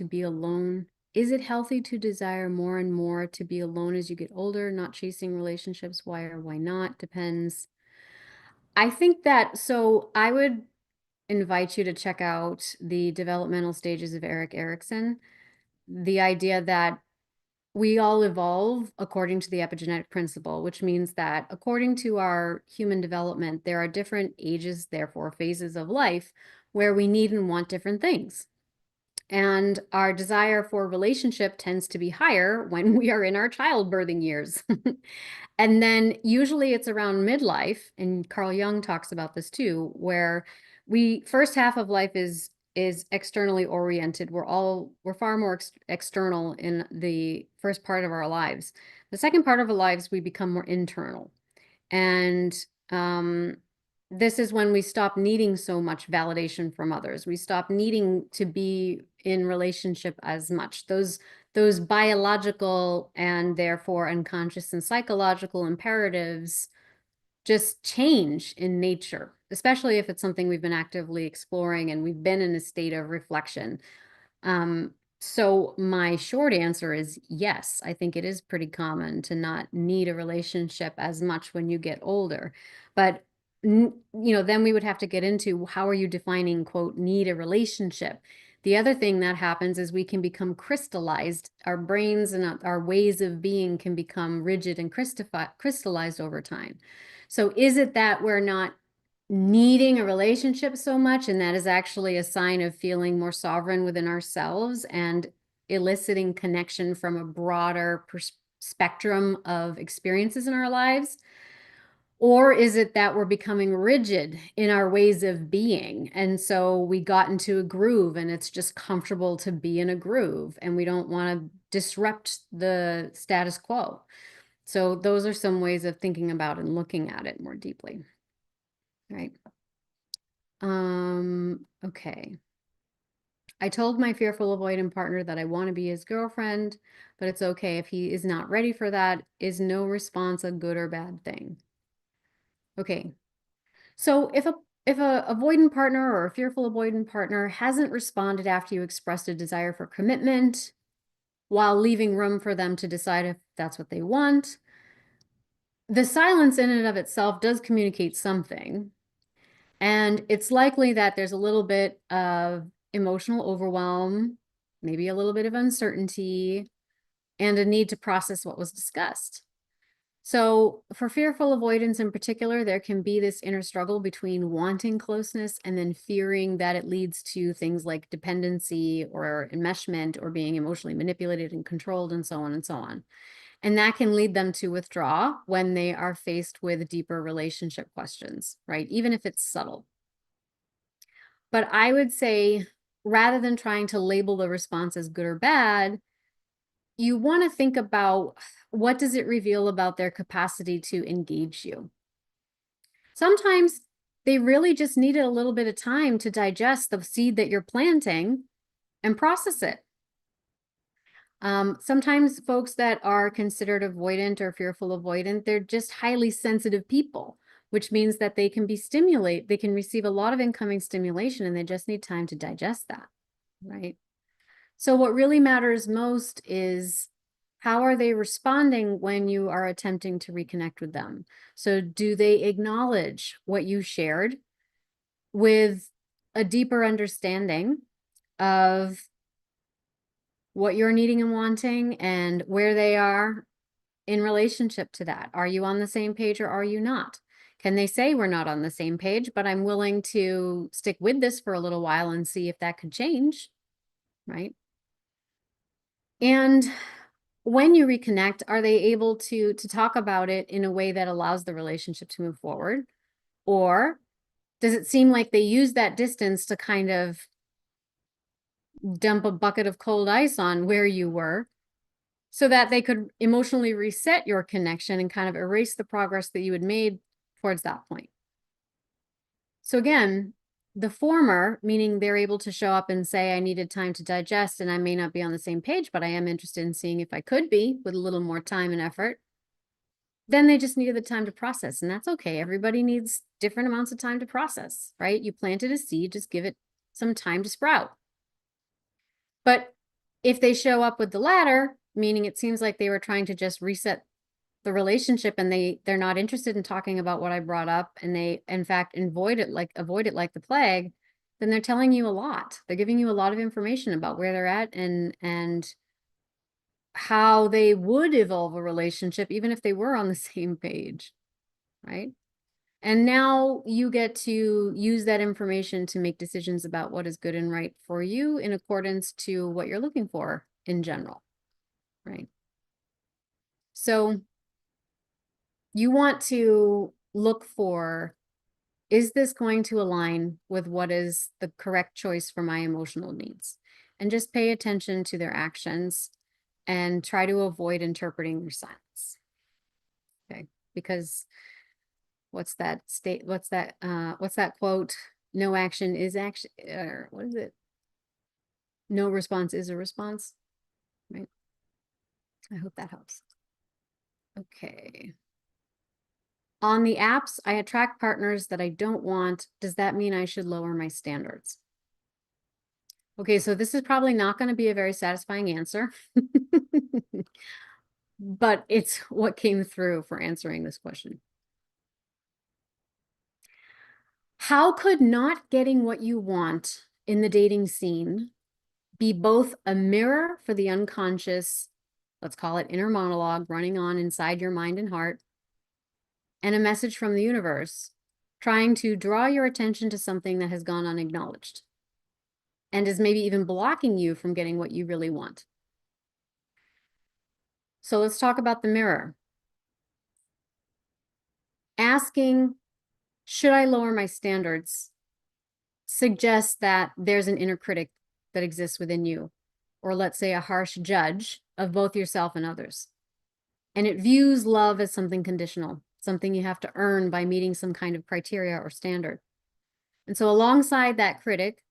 be alone? Is it healthy to desire more and more to be alone as you get older, not chasing relationships? Why or why not? Depends. I think that, so I would invite you to check out the developmental stages of Erik Erikson. The idea that we all evolve according to the epigenetic principle, which means that according to our human development, there are different ages, therefore phases of life, where we need and want different things. And our desire for relationship tends to be higher when we are in our childbirthing years. And then usually it's around midlife, and Carl Jung talks about this too, where we first half of life is externally oriented. We're far more external in the first part of our lives. The second part of our lives, we become more internal. And this is when we stop needing so much validation from others. We stop needing to be in relationship as much. Those biological and therefore unconscious and psychological imperatives just change in nature, especially if it's something we've been actively exploring and we've been in a state of reflection. So my short answer is yes. I think it is pretty common to not need a relationship as much when you get older. But then we would have to get into how are you defining, quote, need a relationship? The other thing that happens is we can become crystallized. Our brains and our ways of being can become rigid and crystallized over time. So is it that we're not needing a relationship so much, and that is actually a sign of feeling more sovereign within ourselves and eliciting connection from a broader spectrum of experiences in our lives? Or is it that we're becoming rigid in our ways of being? And so we got into a groove and it's just comfortable to be in a groove and we don't want to disrupt the status quo. So those are some ways of thinking about and looking at it more deeply. Right. Okay. I told my fearful avoidant partner that I want to be his girlfriend, but it's okay if he is not ready for that. Is no response a good or bad thing? Okay. So if a avoidant partner or a fearful avoidant partner hasn't responded after you expressed a desire for commitment, while leaving room for them to decide if that's what they want, the silence in and of itself does communicate something. And it's likely that there's a little bit of emotional overwhelm, maybe a little bit of uncertainty, and a need to process what was discussed. So for fearful avoidance in particular, there can be this inner struggle between wanting closeness and then fearing that it leads to things like dependency or enmeshment or being emotionally manipulated and controlled and so on and so on. And that can lead them to withdraw when they are faced with deeper relationship questions, right? Even if it's subtle. But I would say, rather than trying to label the response as good or bad, you want to think about, what does it reveal about their capacity to engage you? Sometimes they really just needed a little bit of time to digest the seed that you're planting and process it. Sometimes folks that are considered avoidant or fearful avoidant, they're just highly sensitive people, which means that they can they can receive a lot of incoming stimulation and they just need time to digest that, right? So what really matters most is, how are they responding when you are attempting to reconnect with them? So do they acknowledge what you shared with a deeper understanding of what you're needing and wanting and where they are in relationship to that? Are you on the same page or are you not? Can they say, we're not on the same page, but I'm willing to stick with this for a little while and see if that could change, right? And when you reconnect, are they able to talk about it in a way that allows the relationship to move forward? Or does it seem like they use that distance to kind of dump a bucket of cold ice on where you were, so that they could emotionally reset your connection and kind of erase the progress that you had made towards that point? So again, the former, meaning they're able to show up and say, I needed time to digest and I may not be on the same page, but I am interested in seeing if I could be with a little more time and effort. Then they just needed the time to process, and that's okay. Everybody needs different amounts of time to process, right? You planted a seed, just give it some time to sprout. But if they show up with the latter, meaning it seems like they were trying to just reset the relationship and they're not interested in talking about what I brought up, and they in fact avoid it like the plague, then they're telling you a lot. They're giving you a lot of information about where they're at and how they would evolve a relationship even if they were on the same page, right? And now you get to use that information to make decisions about what is good and right for you in accordance to what you're looking for in general, right? So you want to look for, is this going to align with what is the correct choice for my emotional needs? And just pay attention to their actions and try to avoid interpreting their silence. Okay, because what's that quote? No action is action, or what is it? No response is a response, right? I hope that helps. Okay. On the apps, I attract partners that I don't want. Does that mean I should lower my standards? Okay, so this is probably not going to be a very satisfying answer, but it's what came through for answering this question. How could not getting what you want in the dating scene be both a mirror for the unconscious, let's call it inner monologue running on inside your mind and heart, and a message from the universe trying to draw your attention to something that has gone unacknowledged and is maybe even blocking you from getting what you really want? So let's talk about the mirror. Asking, should I lower my standards, suggests that there's an inner critic that exists within you, or let's say a harsh judge of both yourself and others. And it views love as something conditional, something you have to earn by meeting some kind of criteria or standard. And so alongside that critic,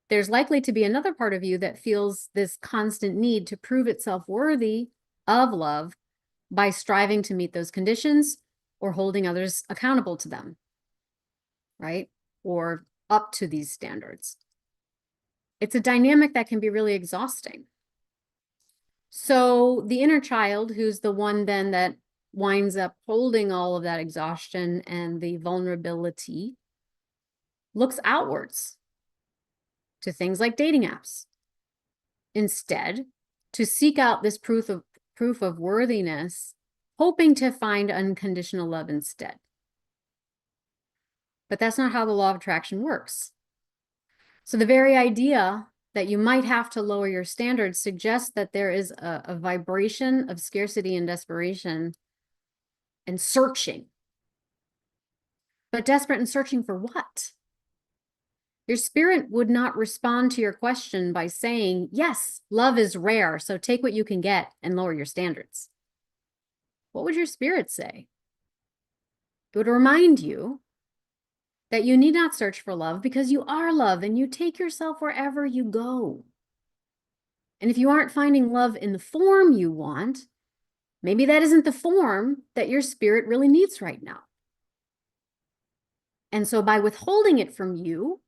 there's likely to be another part of you that feels this constant need to prove itself worthy of love by striving to meet those conditions or holding others accountable to them, right? Or up to these standards. It's a dynamic that can be really exhausting. So the inner child, who's the one then that winds up holding all of that exhaustion and the vulnerability, looks outwards to things like dating apps. Instead, to seek out this proof of worthiness, hoping to find unconditional love instead. But that's not how the law of attraction works. So the very idea that you might have to lower your standards suggests that there is a vibration of scarcity and desperation and searching. But desperate and searching for what? Your spirit would not respond to your question by saying, yes, love is rare, so take what you can get and lower your standards. What would your spirit say? It would remind you that you need not search for love because you are love and you take yourself wherever you go. And if you aren't finding love in the form you want, maybe that isn't the form that your spirit really needs right now. And so by withholding it from you,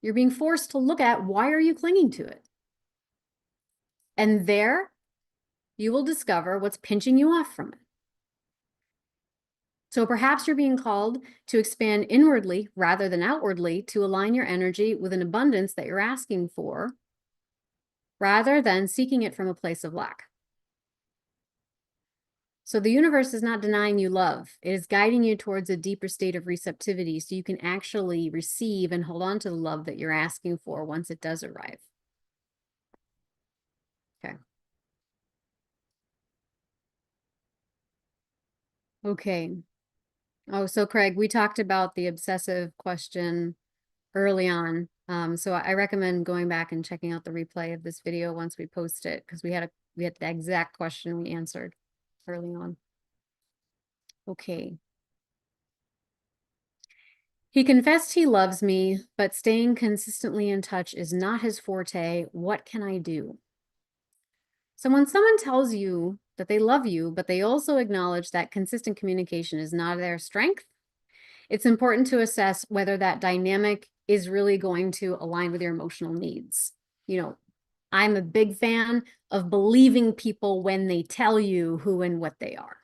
you're being forced to look at why are you clinging to it? And there you will discover what's pinching you off from it. So perhaps you're being called to expand inwardly rather than outwardly to align your energy with an abundance that you're asking for, rather than seeking it from a place of lack. So the universe is not denying you love. It is guiding you towards a deeper state of receptivity so you can actually receive and hold on to the love that you're asking for once it does arrive. Okay. Okay. Oh, so Craig, we talked about the obsessive question early on. So I recommend going back and checking out the replay of this video once we post it, because we had the exact question we answered early on. Okay. He confessed he loves me, but staying consistently in touch is not his forte. What can I do? So when someone tells you that they love you, but they also acknowledge that consistent communication is not their strength, it's important to assess whether that dynamic is really going to align with your emotional needs. You know, I'm a big fan of believing people when they tell you who and what they are.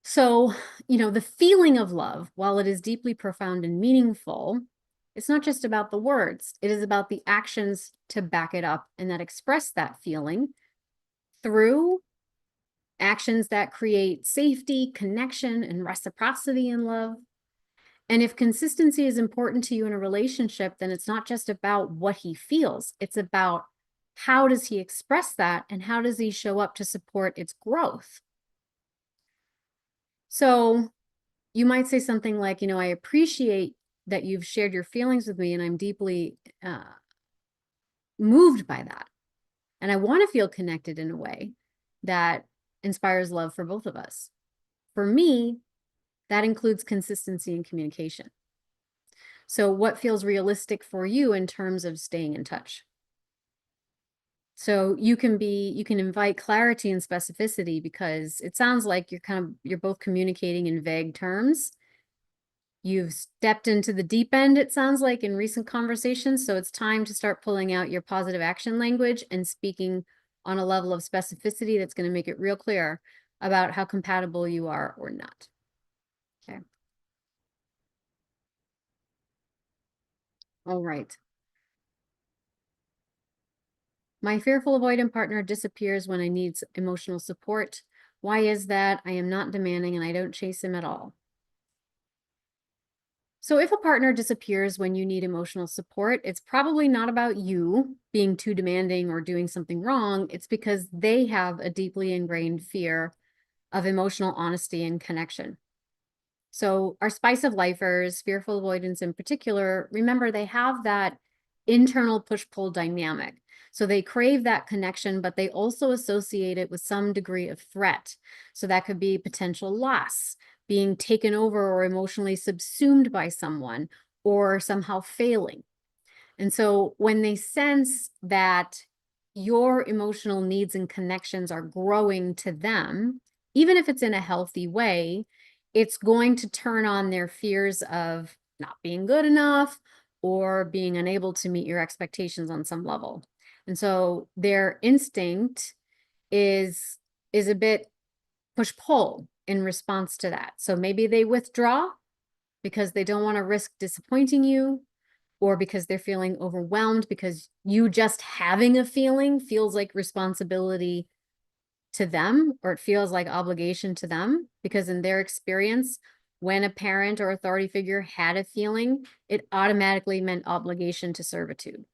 So, the feeling of love, while it is deeply profound and meaningful, it's not just about the words. It is about the actions to back it up and that express that feeling through actions that create safety, connection, and reciprocity in love. And if consistency is important to you in a relationship, then it's not just about what he feels. It's about how does he express that and how does he show up to support its growth? So you might say something like, I appreciate that you've shared your feelings with me and I'm deeply moved by that. And I want to feel connected in a way that inspires love for both of us. For me, that includes consistency and communication. So what feels realistic for you in terms of staying in touch? So you can invite clarity and specificity, because it sounds like you're both communicating in vague terms. You've stepped into the deep end, it sounds like, in recent conversations. So it's time to start pulling out your positive action language and speaking on a level of specificity that's going to make it real clear about how compatible you are or not. Okay. All right. My fearful avoidant partner disappears when I need emotional support. Why is that? I am not demanding and I don't chase him at all. So if a partner disappears when you need emotional support, it's probably not about you being too demanding or doing something wrong. It's because they have a deeply ingrained fear of emotional honesty and connection. So our spice of lifers, fearful avoidants in particular, remember they have that internal push-pull dynamic. So they crave that connection, but they also associate it with some degree of threat. So that could be potential loss, being taken over or emotionally subsumed by someone, or somehow failing. And so when they sense that your emotional needs and connections are growing to them, even if it's in a healthy way, it's going to turn on their fears of not being good enough or being unable to meet your expectations on some level. And so their instinct is a bit push-pull in response to that. So maybe they withdraw because they don't want to risk disappointing you, or because they're feeling overwhelmed because you just having a feeling feels like responsibility to them, or it feels like obligation to them, because in their experience, when a parent or authority figure had a feeling, it automatically meant obligation to servitude,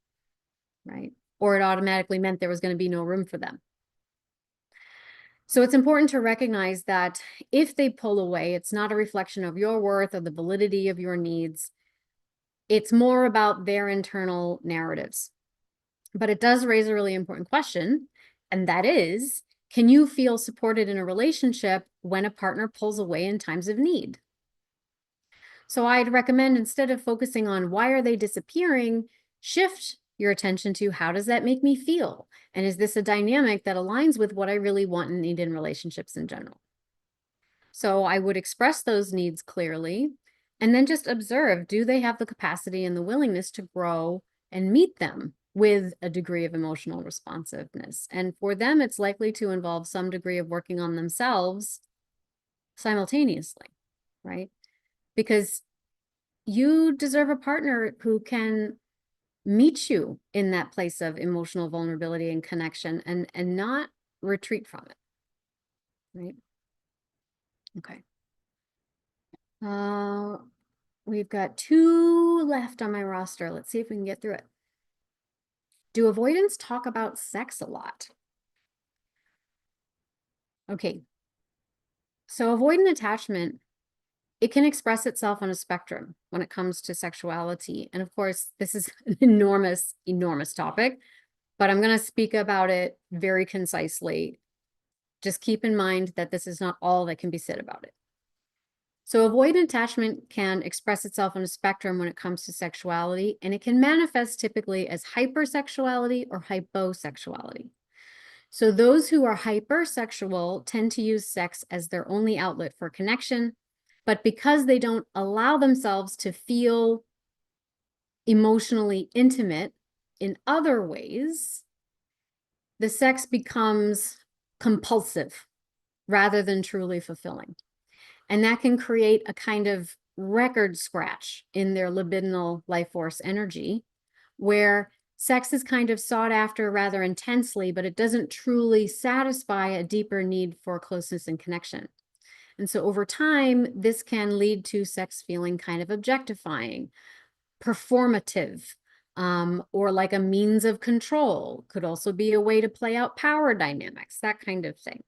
right? Or it automatically meant there was going to be no room for them. So it's important to recognize that if they pull away, it's not a reflection of your worth or the validity of your needs. It's more about their internal narratives. But it does raise a really important question, and that is, can you feel supported in a relationship when a partner pulls away in times of need? So I'd recommend, instead of focusing on why are they disappearing, shift your attention to how does that make me feel? And is this a dynamic that aligns with what I really want and need in relationships in general? So I would express those needs clearly and then just observe, do they have the capacity and the willingness to grow and meet them with a degree of emotional responsiveness? And for them, it's likely to involve some degree of working on themselves simultaneously, right? Because you deserve a partner who can meet you in that place of emotional vulnerability and connection and not retreat from it, right? Okay. We've got 2 left on my roster. Let's see if we can get through it. Do avoidants talk about sex a lot? Okay. So avoidant attachment, it can express itself on a spectrum when it comes to sexuality. And of course, this is an enormous, enormous topic, but I'm going to speak about it very concisely. Just keep in mind that this is not all that can be said about it. So avoidant attachment can express itself on a spectrum when it comes to sexuality, and it can manifest typically as hypersexuality or hyposexuality. So those who are hypersexual tend to use sex as their only outlet for connection, but because they don't allow themselves to feel emotionally intimate in other ways, the sex becomes compulsive rather than truly fulfilling. And that can create a kind of record scratch in their libidinal life force energy, where sex is kind of sought after rather intensely, but it doesn't truly satisfy a deeper need for closeness and connection. And so over time, this can lead to sex feeling kind of objectifying, performative, or like a means of control. Could also be a way to play out power dynamics, that kind of thing.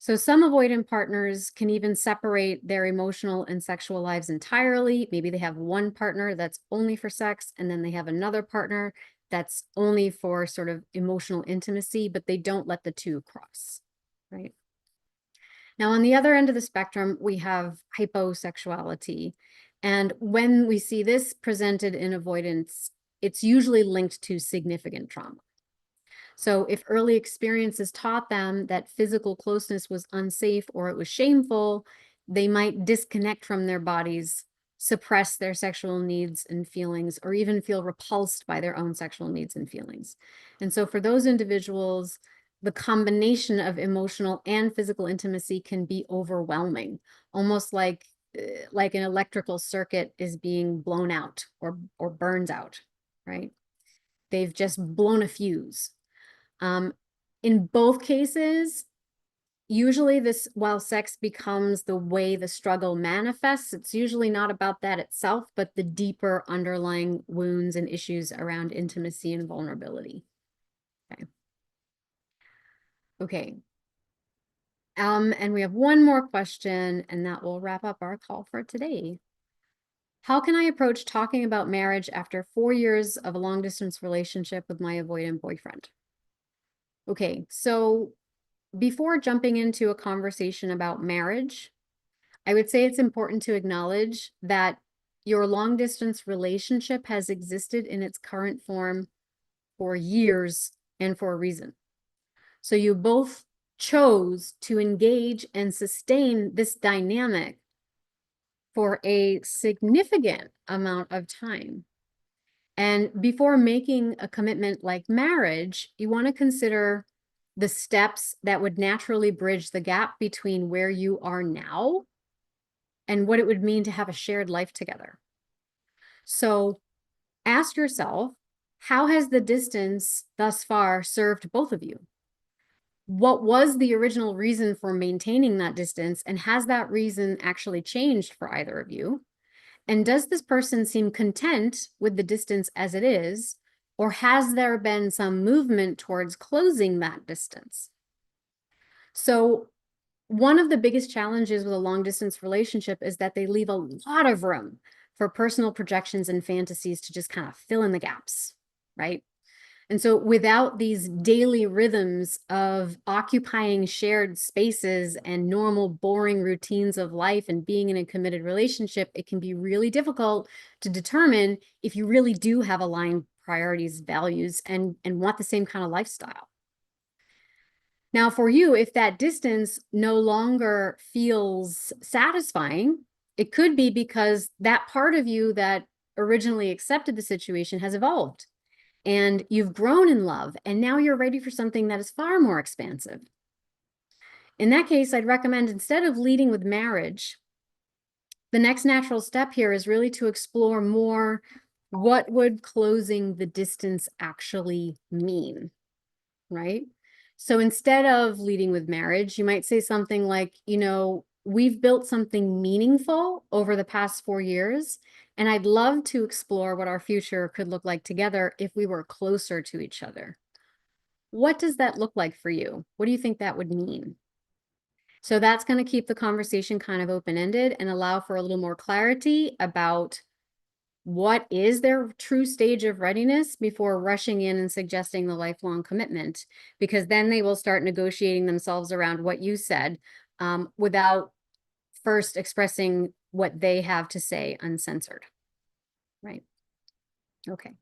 So some avoidant partners can even separate their emotional and sexual lives entirely. Maybe they have one partner that's only for sex, and then they have another partner that's only for sort of emotional intimacy, but they don't let the two cross, right? Now, on the other end of the spectrum, we have hyposexuality. And when we see this presented in avoidance, it's usually linked to significant trauma. So if early experiences taught them that physical closeness was unsafe or it was shameful, they might disconnect from their bodies, suppress their sexual needs and feelings, or even feel repulsed by their own sexual needs and feelings. And so for those individuals, the combination of emotional and physical intimacy can be overwhelming, almost like an electrical circuit is being blown out or burns out, right? They've just blown a fuse. In both cases, usually while sex becomes the way the struggle manifests, it's usually not about that itself, but the deeper underlying wounds and issues around intimacy and vulnerability. Okay. Okay. And we have one more question, and that will wrap up our call for today. How can I approach talking about marriage after 4 years of a long distance relationship with my avoidant boyfriend? Okay, so before jumping into a conversation about marriage, I would say it's important to acknowledge that your long distance relationship has existed in its current form for years and for a reason. So you both chose to engage and sustain this dynamic for a significant amount of time. And before making a commitment like marriage, you want to consider the steps that would naturally bridge the gap between where you are now and what it would mean to have a shared life together. So ask yourself, how has the distance thus far served both of you? What was the original reason for maintaining that distance? And has that reason actually changed for either of you? And does this person seem content with the distance as it is? Or has there been some movement towards closing that distance? So one of the biggest challenges with a long distance relationship is that they leave a lot of room for personal projections and fantasies to just kind of fill in the gaps, right? And so without these daily rhythms of occupying shared spaces and normal, boring routines of life and being in a committed relationship, it can be really difficult to determine if you really do have aligned priorities, values, and want the same kind of lifestyle. Now, for you, if that distance no longer feels satisfying, it could be because that part of you that originally accepted the situation has evolved and you've grown in love, and now you're ready for something that is far more expansive. In that case, I'd recommend, instead of leading with marriage, the next natural step here is really to explore more, what would closing the distance actually mean, right? So instead of leading with marriage, you might say something like, we've built something meaningful over the past 4 years, and I'd love to explore what our future could look like together if we were closer to each other. What does that look like for you? What do you think that would mean? So that's going to keep the conversation kind of open-ended and allow for a little more clarity about what is their true stage of readiness before rushing in and suggesting the lifelong commitment, because then they will start negotiating themselves around what you said, without first expressing what they have to say uncensored, right? Okay.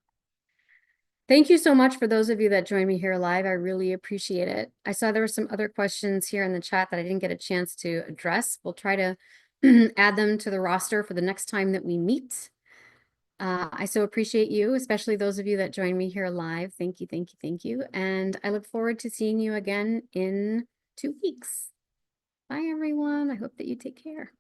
Thank you so much for those of you that joined me here live. I really appreciate it. I saw there were some other questions here in the chat that I didn't get a chance to address. We'll try to add them to the roster for the next time that we meet. I so appreciate you, especially those of you that joined me here live. Thank you, thank you, thank you. And I look forward to seeing you again in 2 weeks. Bye, everyone. I hope that you take care.